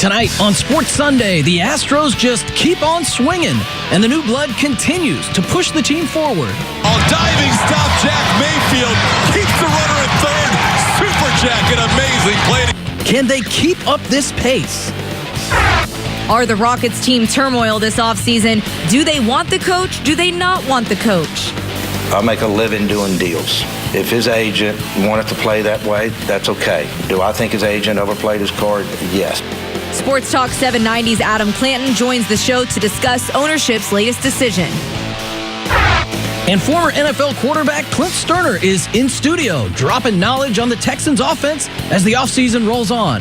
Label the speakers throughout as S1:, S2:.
S1: Tonight on Sports Sunday, the Astros just keep on swinging, and the new blood continues to push the team forward.
S2: On diving stop, Jack Mayfield keeps the runner at third. Super Jack, an amazing play.
S1: Can they keep up this pace?
S3: Are the Rockets team turmoil this offseason? Do they want the coach? Do they not want the coach?
S4: I make a living doing deals. If his agent wanted to play that way, that's okay. Do I think his agent overplayed his card? Yes.
S3: Sports Talk 790's Adam Clanton joins the show to discuss ownership's latest decision.
S1: And former NFL quarterback Clint Sterner is in studio, dropping knowledge on the Texans offense as the offseason rolls on.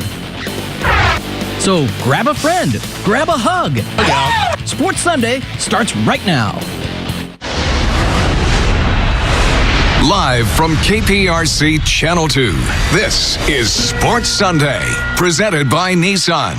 S1: So grab a friend, grab a hug. Sports Sunday starts right now.
S5: Live from KPRC Channel 2, this is Sports Sunday, presented by Nissan.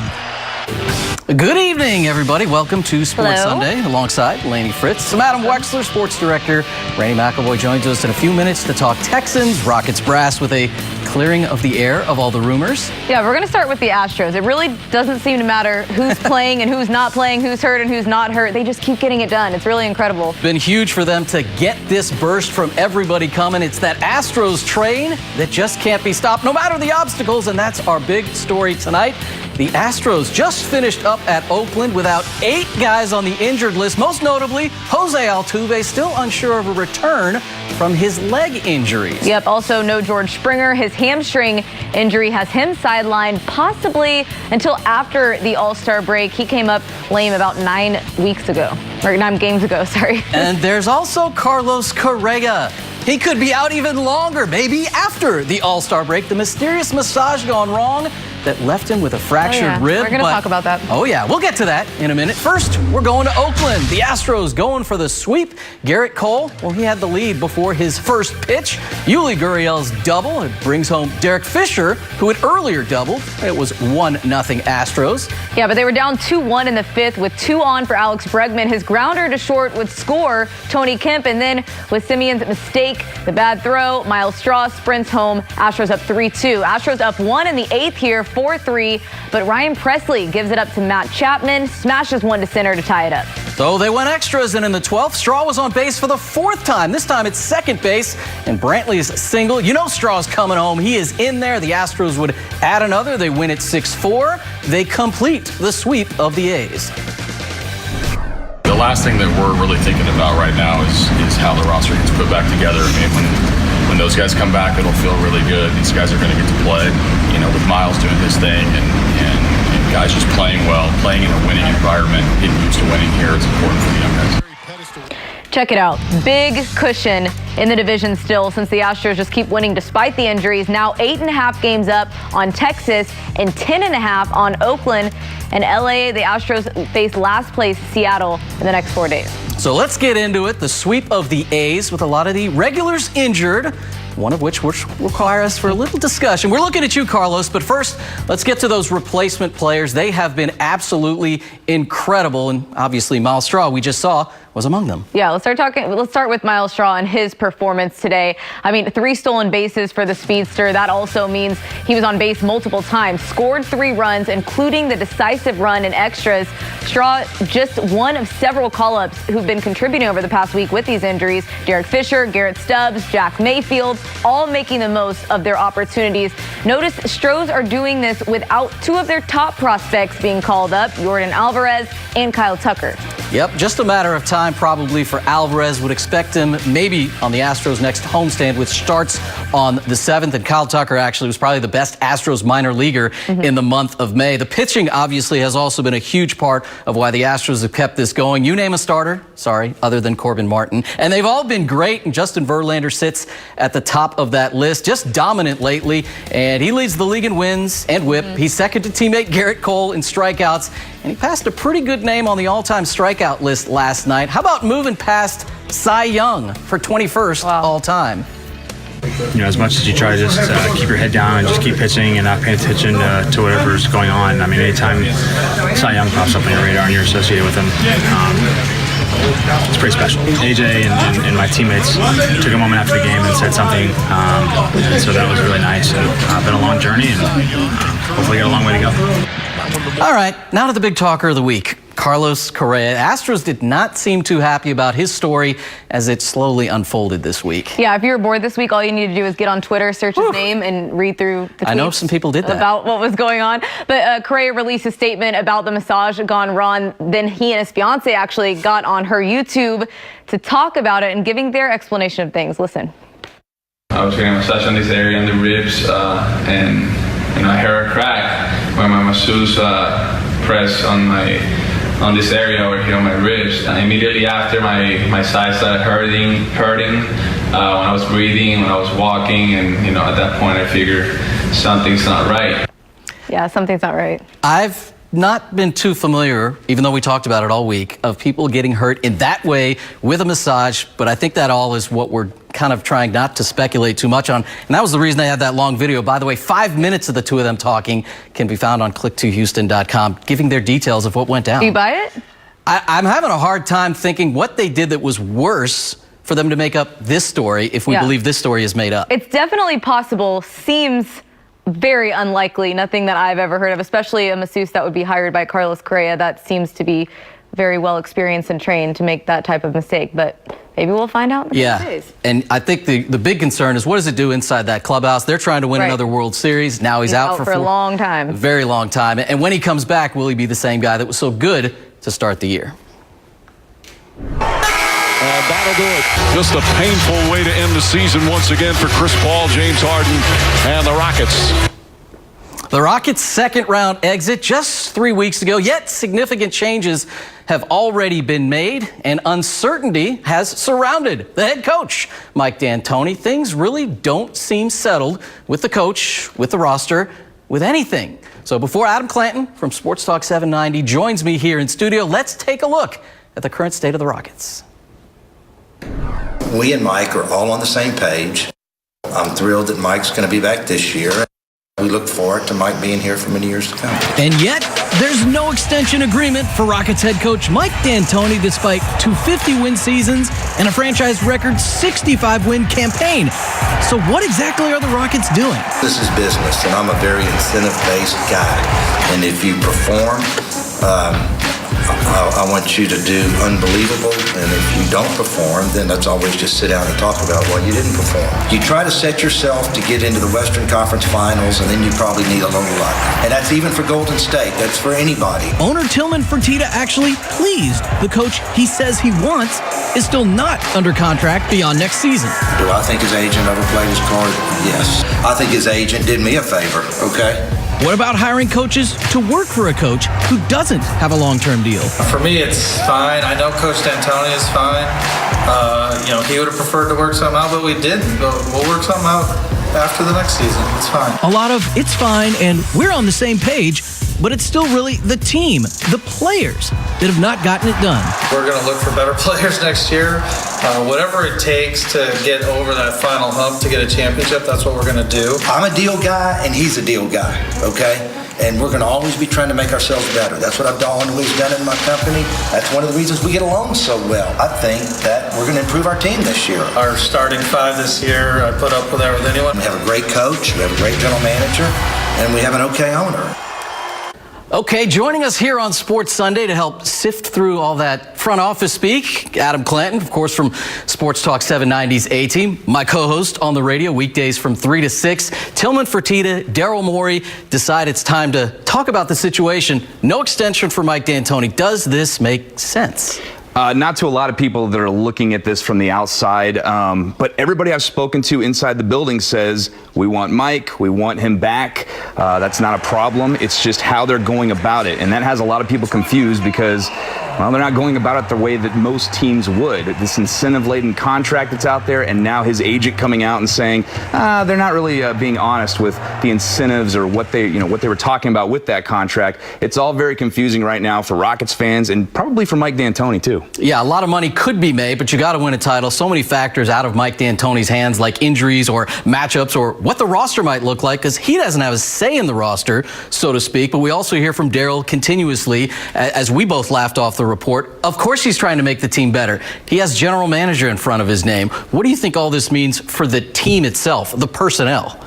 S1: Good evening, everybody. Welcome to Sports Sunday alongside Laney Fritz. I'm Adam Wexler, sports director. Randy McElroy joins us in a few minutes to talk Texans, Rockets brass with a clearing of the air of all the rumors.
S6: Yeah, we're going to start with the Astros. It really doesn't seem to matter who's playing and who's not playing, who's hurt and who's not hurt. They just keep getting it done. It's really incredible.
S1: Been huge for them to get this burst from everybody coming. It's that Astros train that just can't be stopped no matter the obstacles, and that's our big story tonight. The Astros just finished up at Oakland without 8 guys on the injured list, most notably Jose Altuve, still unsure of a return from his leg injuries.
S6: Yep, also no George Springer. His hamstring injury has him sidelined possibly until after the All-Star break. He came up lame about 9 weeks ago, or 9 games ago, sorry.
S1: And there's also Carlos Correa. He could be out even longer, maybe after the All-Star break. The mysterious massage gone wrong that left him with a fractured rib.
S6: We're going to talk about that.
S1: Oh, yeah. We'll get to that in a minute. First, we're going to Oakland. The Astros going for the sweep. Garrett Cole, well, he had the lead before his first pitch. Yuli Gurriel's double. It brings home Derek Fisher, who had earlier doubled. It was 1-0 Astros.
S6: Yeah, but they were down 2-1 in the 5th with 2 on for Alex Bregman. His grounder to short would score Tony Kemp. And then with Simeon's mistake, the bad throw, Miles Straw sprints home. Astros up 3-2. Astros up 1 in the 8th here, 4-3. But Ryan Presley gives it up to Matt Chapman, smashes one to center to tie it up.
S1: So they went extras, and in the 12th, Straw was on base for the 4th time. This time it's second base, and Brantley's single. You know Straw's coming home. He is in there. The Astros would add another. They win it 6-4. They complete the sweep of the A's.
S7: The last thing that we're really thinking about right now is how the roster gets put back together. I mean, when those guys come back, it'll feel really good. These guys are going to get to play, with Miles doing his thing and guys just playing well, playing in a winning environment, getting used to winning here is important for the young guys.
S6: Check it out. Big cushion in the division still since the Astros just keep winning despite the injuries. Now 8.5 games up on Texas and 10.5 on Oakland. And LA, the Astros face last place Seattle in the next 4 days.
S1: So let's get into it. The sweep of the A's with a lot of the regulars injured, one of which will require us for a little discussion. We're looking at you, Carlos, but first, let's get to those replacement players. They have been absolutely incredible, and obviously Miles Straw, we just saw, was among them.
S6: Yeah, let's start with Miles Straw and his performance today. I mean, 3 stolen bases for the speedster. That also means he was on base multiple times, scored 3 runs, including the decisive run in extras. Straw, just one of several call-ups who've been contributing over the past week with these injuries. Derek Fisher, Garrett Stubbs, Jack Mayfield, all making the most of their opportunities. Notice Stros are doing this without 2 of their top prospects being called up, Jordan Alvarez and Kyle Tucker.
S1: Yep, just a matter of time probably for Alvarez. Would expect him maybe on the Astros' next homestand, which starts on the 7th. And Kyle Tucker actually was probably the best Astros minor leaguer in the month of May. The pitching obviously has also been a huge part of why the Astros have kept this going. You name a starter, other than Corbin Martin. And they've all been great, and Justin Verlander sits at the top of that list, just dominant lately. And he leads the league in wins and whip. He's second to teammate Garrett Cole in strikeouts. And he passed a pretty good name on the all-time strikeout list last night. How about moving past Cy Young for 21st all-time?
S8: As much as you try to just keep your head down and just keep pitching and not paying attention to whatever's going on. I mean, anytime Cy Young pops up on your radar and you're associated with him, it's pretty special. AJ and my teammates took a moment after the game and said something, and so that was really nice. And been a long journey, and hopefully got a long way to go.
S1: All right, now to the big talker of the week, Carlos Correa. Astros did not seem too happy about his story as it slowly unfolded this week.
S6: Yeah, if you were bored this week, all you need to do is get on Twitter, search his name, and read through the tweets.
S1: I know some people did that.
S6: About what was going on. But Correa released a statement about the massage gone wrong. Then he and his fiance actually got on her YouTube to talk about it and giving their explanation of things. Listen.
S9: I was getting a massage on this area on the ribs, and I heard a crack when my masseuse pressed on this area over here on my ribs. And immediately after, my side started hurting when I was breathing, when I was walking, and at that point I figured something's not right.
S6: Yeah, something's not right.
S1: I've not been too familiar, even though we talked about it all week, of people getting hurt in that way with a massage, but I think that all is what we're kind of trying not to speculate too much on. And that was the reason they had that long video. By the way, 5 minutes of the two of them talking can be found on click2houston.com, giving their details of what went down.
S6: Do you buy it?
S1: I'm having a hard time thinking what they did that was worse for them to make up this story, if we believe this story is made up.
S6: It's definitely possible. Seems very unlikely. Nothing that I've ever heard of, especially a masseuse that would be hired by Carlos Correa. That seems to be very well experienced and trained to make that type of mistake. But maybe we'll find out in the next days.
S1: And I think the big concern is, what does it do inside that clubhouse? They're trying to win another World Series. Now he's out for
S6: a long time.
S1: A very long time. And when he comes back, will he be the same guy that was so good to start the year?
S2: And that'll do it. Just a painful way to end the season once again for Chris Paul, James Harden, and the Rockets.
S1: The Rockets' second-round exit just 3 weeks ago, yet significant changes have already been made, and uncertainty has surrounded the head coach, Mike D'Antoni. Things really don't seem settled with the coach, with the roster, with anything. So before Adam Clanton from Sports Talk 790 joins me here in studio, let's take a look at the current state of the Rockets.
S4: We and Mike are all on the same page. I'm thrilled that Mike's going to be back this year. We look forward to Mike being here for many years to come.
S10: And yet, there's no extension agreement for Rockets head coach Mike D'Antoni, despite 2 50-win seasons and a franchise record 65-win campaign. So what exactly are the Rockets doing?
S4: This is business, and I'm a very incentive-based guy. And if you perform, I want you to do unbelievable, and if you don't perform, then let's always just sit down and talk about why you didn't perform. You try to set yourself to get into the Western Conference Finals, and then you probably need a little luck. And that's even for Golden State. That's for anybody.
S10: Owner Tillman Fertitta actually pleased the coach he says he wants is still not under contract beyond next season.
S4: Do I think his agent overplayed his card? Yes. I think his agent did me a favor, okay?
S10: What about hiring coaches to work for a coach who doesn't have a long-term deal?
S11: For me, it's fine. I know Coach D'Antoni is fine. He would have preferred to work something out, but we didn't. But we'll work something out after the next season. It's fine.
S10: A lot of it's fine and we're on the same page, but it's still really the team, the players, that have not gotten it done.
S11: We're going to look for better players next year. Whatever it takes to get over that final hump to get a championship, that's what we're going to do.
S4: I'm a deal guy, and he's a deal guy, okay? And we're going to always be trying to make ourselves better. That's what I've always done in my company. That's one of the reasons we get along so well. I think that we're going to improve our team this year.
S11: Our starting 5 this year, I put up with that with anyone.
S4: We have a great coach, we have a great general manager, and we have an okay owner.
S1: Okay, joining us here on Sports Sunday to help sift through all that front office speak, Adam Clanton, of course, from Sports Talk 790's A-Team. My co-host on the radio, weekdays from 3 to 6. Tillman Fertitta, Daryl Morey decide it's time to talk about the situation. No extension for Mike D'Antoni. Does this make sense?
S12: Not to a lot of people that are looking at this from the outside, but everybody I've spoken to inside the building says, we want Mike, we want him back. That's not a problem. It's just how they're going about it. And that has a lot of people confused because, well, they're not going about it the way that most teams would. This incentive-laden contract that's out there, and now his agent coming out and saying, they're not really being honest with the incentives or what they were talking about with that contract. It's all very confusing right now for Rockets fans and probably for Mike D'Antoni too.
S1: Yeah, a lot of money could be made, but you got to win a title. So many factors out of Mike D'Antoni's hands, like injuries or matchups or what the roster might look like, because he doesn't have a say in the roster, so to speak. But we also hear from Daryl continuously, as we both laughed off the report. Of course he's trying to make the team better. He has general manager in front of his name. What do you think all this means for the team itself, the personnel?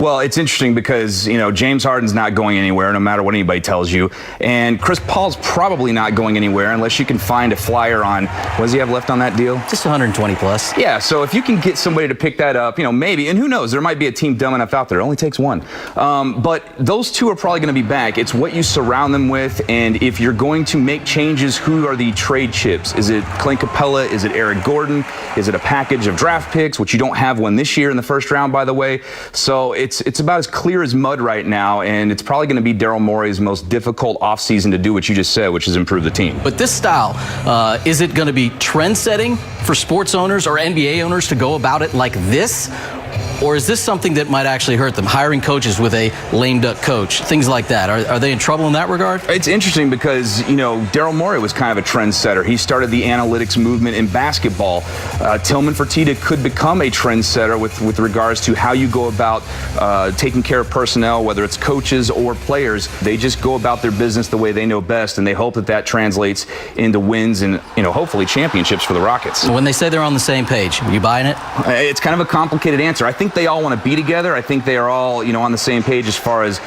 S12: Well, it's interesting because, James Harden's not going anywhere no matter what anybody tells you. And Chris Paul's probably not going anywhere unless you can find a flyer on, what does he have left on that deal?
S1: Just 120 plus.
S12: Yeah, so if you can get somebody to pick that up, maybe, and who knows, there might be a team dumb enough out there. It only takes one. But those two are probably going to be back. It's what you surround them with, and if you're going to make changes, who are the trade chips? Is it Clint Capella? Is it Eric Gordon? Is it a package of draft picks, which you don't have one this year in the first round, by the way? So it's about as clear as mud right now, and it's probably going to be Daryl Morey's most difficult offseason to do what you just said, which is improve the team.
S1: But this style, is it going to be trend-setting for sports owners or NBA owners to go about it like this? Or is this something that might actually hurt them? Hiring coaches with a lame duck coach, things like that. Are they in trouble in that regard?
S12: It's interesting because, Daryl Morey was kind of a trendsetter. He started the analytics movement in basketball. Tillman Fertitta could become a trendsetter with regards to how you go about taking care of personnel, whether it's coaches or players. They just go about their business the way they know best, and they hope that translates into wins and, hopefully championships for the Rockets.
S1: When they say they're on the same page, are you buying it?
S12: It's kind of a complicated answer. I think they all want to be together. I think they are all, on the same page as far as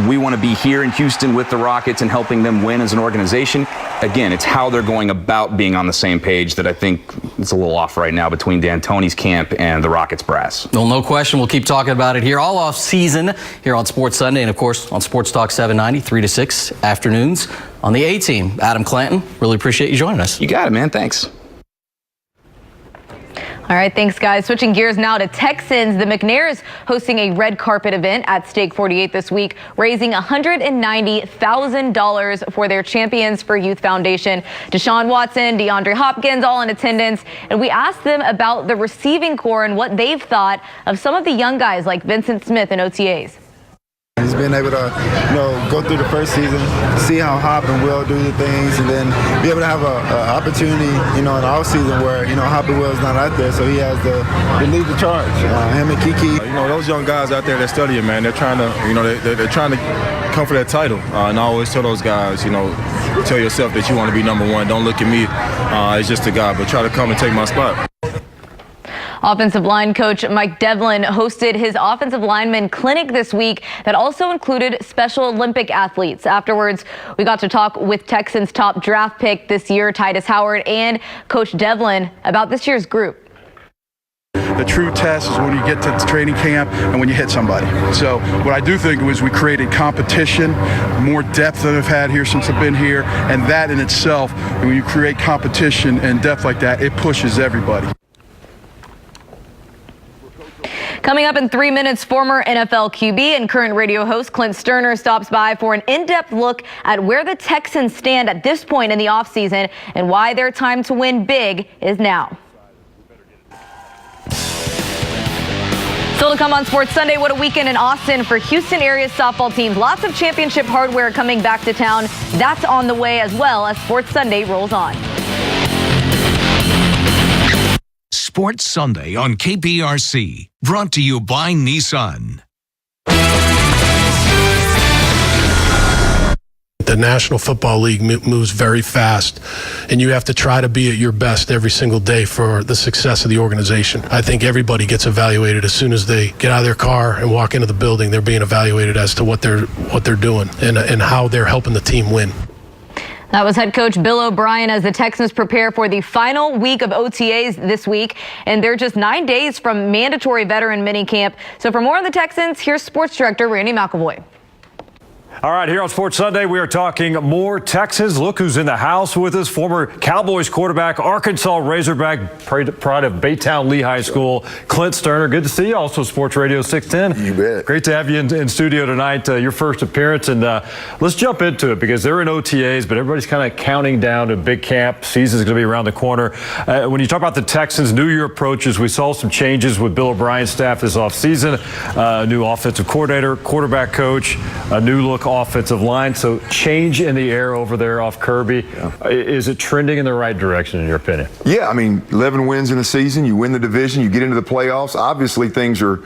S12: we want to be here in Houston with the Rockets and helping them win as an organization. Again, it's how they're going about being on the same page that I think it's a little off right now between D'Antoni's camp and the Rockets brass.
S1: Well, no question. We'll keep talking about it here all off season here on Sports Sunday and, of course, on Sports Talk 790, 3 to 6 afternoons on the A-Team. Adam Clanton, really appreciate you joining us.
S12: You got it, man. Thanks.
S6: All right, thanks, guys. Switching gears now to Texans. The McNairs hosting a red carpet event at Stake 48 this week, raising $190,000 for their Champions for Youth Foundation. Deshaun Watson, DeAndre Hopkins, all in attendance. And we asked them about the receiving corps and what they've thought of some of the young guys like Vincent Smith in OTAs.
S13: He's been able to, go through the first season, see how Hop and Will do the things, and then be able to have an opportunity, in the off season where, Hop and Will's not out there, so he has to lead the charge. Him and Kiki.
S14: Those young guys out there that studying, man, they're trying to, they're trying to come for that title. And I always tell those guys, tell yourself that you want to be number one. Don't look at me as just a guy, but try to come and take my spot.
S6: Offensive line coach Mike Devlin hosted his offensive lineman clinic this week that also included Special Olympic athletes. Afterwards, we got to talk with Texans' top draft pick this year, Titus Howard, and Coach Devlin about this year's group.
S15: The true test is when you get to training camp and when you hit somebody. So what I do think was we created competition, more depth than I've had here since I've been here, and that in itself, when you create competition and depth like that, it pushes everybody.
S6: Coming up in 3 minutes, former NFL QB and current radio host Clint Sterner stops by for an in-depth look at where the Texans stand at this point in the offseason and why their time to win big is now. Still to come on Sports Sunday, what a weekend in Austin for Houston area softball teams. Lots of championship hardware coming back to town. That's on the way as well as Sports Sunday rolls on.
S5: Sports Sunday on KPRC, brought to you by Nissan.
S16: The National Football League moves very fast, and you have to try to be at your best every single day for the success of the organization. I think everybody gets evaluated as soon as they get out of their car and walk into the building. They're being evaluated as to what they're doing and how they're helping the team win.
S6: That was head coach Bill O'Brien as the Texans prepare for the final week of OTAs this week. And they're just 9 days from mandatory veteran minicamp. So for more on the Texans, here's sports director Randy McElvoy.
S17: All right, here on Sports Sunday, we are talking more Texans. Look who's in the house with us. Former Cowboys quarterback, Arkansas Razorback, pride of Baytown Lee High School, Clint Sterner. Good to see you. Also Sports Radio 610.
S18: You bet.
S17: Great to have you in studio tonight, your first appearance. And let's jump into it because they're in OTAs, but everybody's kind of counting down to big camp. Season's going to be around the corner. When you talk about the Texans' New Year approaches, we saw some changes with Bill O'Brien's staff this offseason. New offensive coordinator, quarterback coach, a new look offensive line. So change in the air over there off Kirby. Yeah. Is it trending in the right direction in your opinion?
S18: Yeah, I mean, 11 wins in the season, you win the division, you get into the playoffs. Obviously things are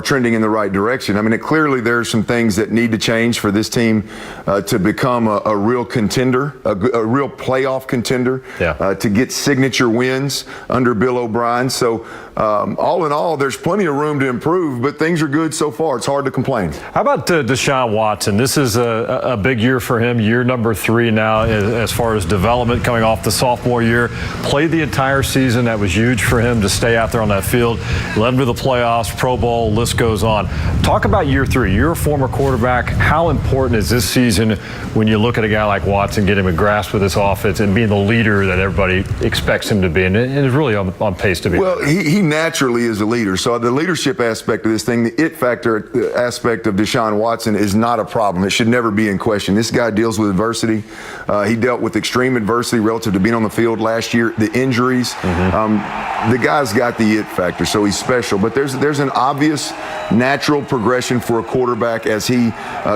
S18: trending in the right direction. I mean, clearly there's some things that need to change for this team to become a real contender, a real playoff contender, to get signature wins under Bill O'Brien. So all in all, there's plenty of room to improve, but things are good so far. It's hard to complain.
S17: How about Deshaun Watson? This is a big year for him, year number 3 now as far as development, coming off the sophomore year. Played the entire season. That was huge for him to stay out there on that field. Led him to the playoffs, Pro Bowl, list goes on. Talk about year 3. You're a former quarterback. How important is this season when you look at a guy like Watson, getting him a grasp with this offense and being the leader that everybody expects him to be, and is really on pace to be?
S18: Well, he naturally is a leader. So the leadership aspect of this thing, the it factor aspect of Deshaun Watson is not a problem. It should never be in question. This guy deals with adversity. He dealt with extreme adversity relative to being on the field last year, the injuries. The guy's got the it factor, so he's special. But there's an obvious natural progression for a quarterback as he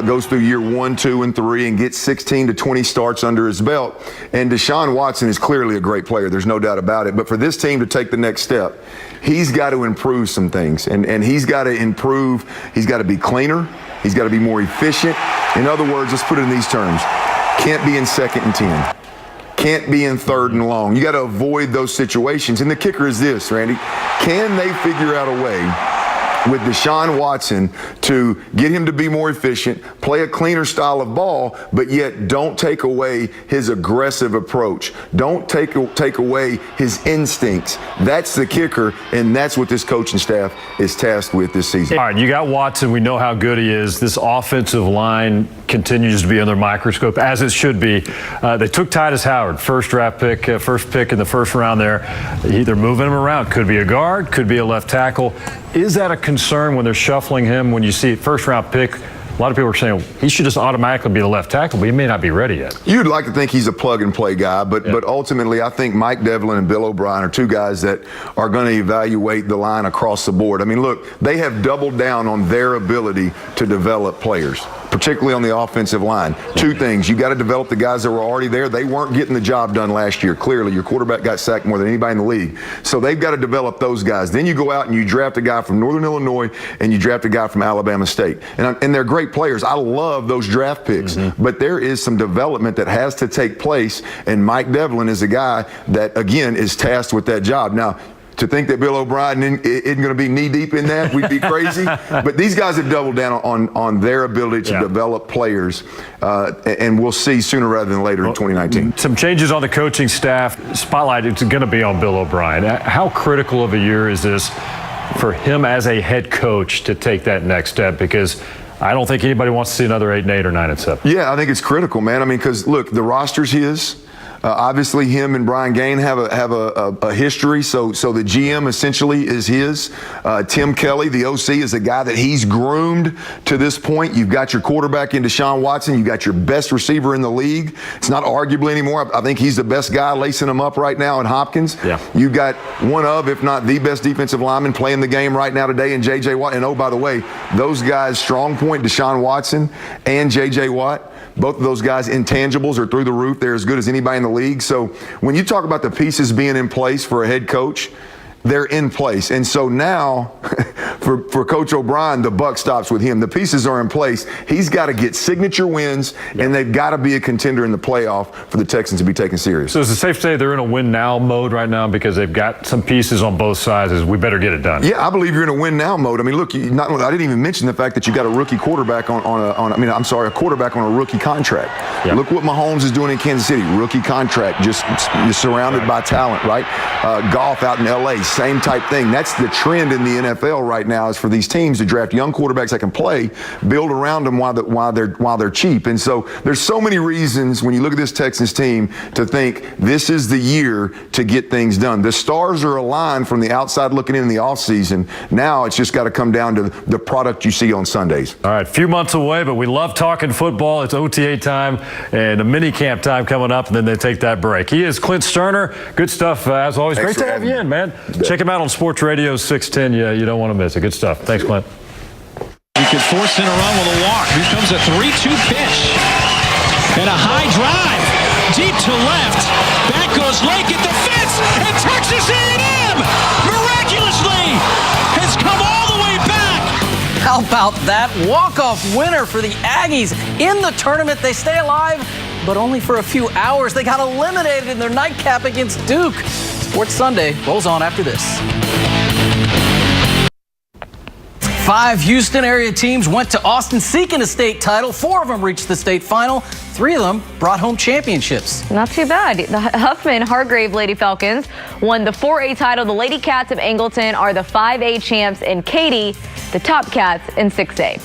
S18: goes through year 1, 2, and 3 and gets 16 to 20 starts under his belt. And Deshaun Watson is clearly a great player. There's no doubt about it. But for this team to take the next step, he's got to improve some things. And he's got to improve. He's got to be cleaner. He's got to be more efficient. In other words, let's put it in these terms. Can't be in 2nd and 10. Can't be in 3rd and long. You got to avoid those situations. And the kicker is this, Randy. Can they figure out a way with Deshaun Watson to get him to be more efficient, play a cleaner style of ball, but yet don't take away his aggressive approach. Don't take away his instincts. That's the kicker, and that's what this coaching staff is tasked with this season.
S17: All right, you got Watson. We know how good he is. This offensive line continues to be under microscope, as it should be. They took Titus Howard, first pick in the first round there. They're moving him around. Could be a guard, could be a left tackle. Is that a concern when they're shuffling him, when you see first-round pick? A lot of people are saying he should just automatically be the left tackle, but he may not be ready yet.
S18: You'd like to think he's a plug-and-play guy, but ultimately I think Mike Devlin and Bill O'Brien are two guys that are going to evaluate the line across the board. I mean, look, they have doubled down on their ability to develop players, particularly on the offensive line. Two things. You got to develop the guys that were already there. They weren't getting the job done last year. Clearly, your quarterback got sacked more than anybody in the league. So they've got to develop those guys. Then you go out and you draft a guy from Northern Illinois and you draft a guy from Alabama State. And they're great players. I love those draft picks. But there is some development that has to take place, and Mike Devlin is a guy that, again, is tasked with that job. Now, to think that Bill O'Brien isn't going to be knee-deep in that, we'd be crazy. But these guys have doubled down on their ability to develop players, and we'll see sooner rather than later in 2019.
S17: Some changes on the coaching staff. Spotlight is going to be on Bill O'Brien. How critical of a year is this for him as a head coach to take that next step? Because I don't think anybody wants to see another 8-8 or 9-7.
S18: Yeah, I think it's critical, man. I mean, because, look, the roster's his. Obviously, him and Brian Gaine have a history, so the GM essentially is his. Tim Kelly, the OC, is a guy that he's groomed to this point. You've got your quarterback in Deshaun Watson. You've got your best receiver in the league. It's not arguably anymore. I think he's the best guy lacing him up right now in Hopkins. Yeah. You've got one of, if not the best defensive lineman playing the game right now today in J.J. Watt. And, oh, by the way, those guys, strong point, Deshaun Watson and J.J. Watt, both of those guys' intangibles are through the roof. They're as good as anybody in the league. So when you talk about the pieces being in place for a head coach, they're in place. And so now, for Coach O'Brien, the buck stops with him. The pieces are in place. He's got to get signature wins, and they've got to be a contender in the playoff for the Texans to be taken serious.
S17: So is it safe to say they're in a win-now mode right now because they've got some pieces on both sides? We better get it done.
S18: Yeah, I believe you're in a win-now mode. I mean, look, I didn't even mention the fact that you got a rookie quarterback a quarterback on a rookie contract. Yeah. Look what Mahomes is doing in Kansas City. Rookie contract, just surrounded by talent, right? Goff out in L.A., same type thing. That's the trend in the NFL right now, is for these teams to draft young quarterbacks that can play, build around them while they're cheap. And so there's so many reasons when you look at this Texans team to think this is the year to get things done. The stars are aligned from the outside looking in the offseason. Now it's just got to come down to the product you see on Sundays.
S17: All right, a few months away, but we love talking football. It's OTA time and a mini camp time coming up, and then they take that break. He is Clint Stoerner. Good stuff, as always.
S18: Thanks.
S17: Great to have you in, man. Check him out on Sports Radio 610. Yeah, you don't want to miss it. Good stuff. Thanks, Clint.
S19: You can force in a run with a walk. Here comes a 3-2 pitch. And a high drive. Deep to left. Back goes Lake at the fence. And Texas A&M miraculously has come all the way back.
S1: How about that walk-off winner for the Aggies in the tournament? They stay alive, but only for a few hours. They got eliminated in their nightcap against Duke. Sports Sunday rolls on after this. 5 Houston area teams went to Austin seeking a state title. 4 of them reached the state final. 3 of them brought home championships.
S6: Not too bad. The Huffman-Hargrave Lady Falcons won the 4A title. The Lady Cats of Angleton are the 5A champs, and Katy, the Top Cats in 6A.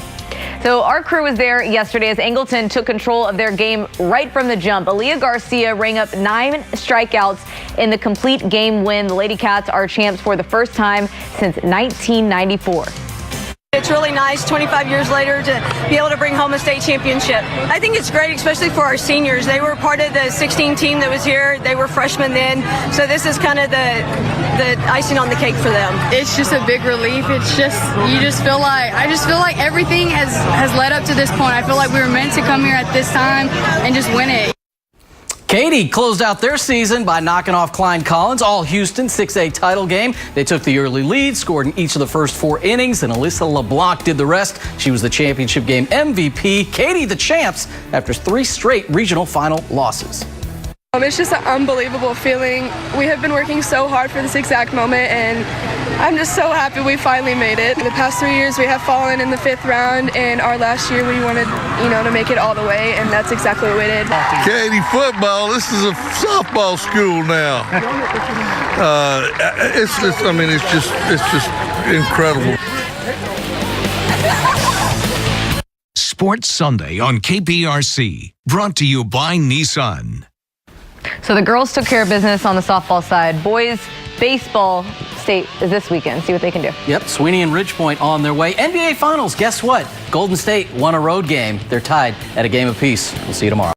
S6: So our crew was there yesterday as Angleton took control of their game right from the jump. Aaliyah Garcia rang up 9 strikeouts in the complete game win. The Lady Cats are champs for the first time since 1994.
S20: It's really nice 25 years later to be able to bring home a state championship. I think it's great, especially for our seniors. They were part of the 16 team that was here. They were freshmen then. So this is kind of the icing on the cake for them.
S21: It's just a big relief. It's just, I just feel like everything has led up to this point. I feel like we were meant to come here at this time and just win it.
S1: Katy closed out their season by knocking off Klein Collins. All Houston 6A title game. They took the early lead, scored in each of the first 4 innings, and Alyssa LeBlanc did the rest. She was the championship game MVP. Katy the champs after 3 straight regional final losses.
S22: It's just an unbelievable feeling. We have been working so hard for this exact moment, and I'm just so happy we finally made it. The past 3 years we have fallen in the 5th round, and our last year we wanted, to make it all the way, and that's exactly what we did.
S23: Katy football, this is a softball school now. It's just incredible.
S5: Sports Sunday on KPRC, brought to you by Nissan.
S6: So the girls took care of business on the softball side. Boys baseball state is this weekend. See what they can do.
S1: Yep, Sweeney and Ridgepoint on their way. NBA Finals, guess what? Golden State won a road game. They're tied at a game apiece. We'll see you tomorrow.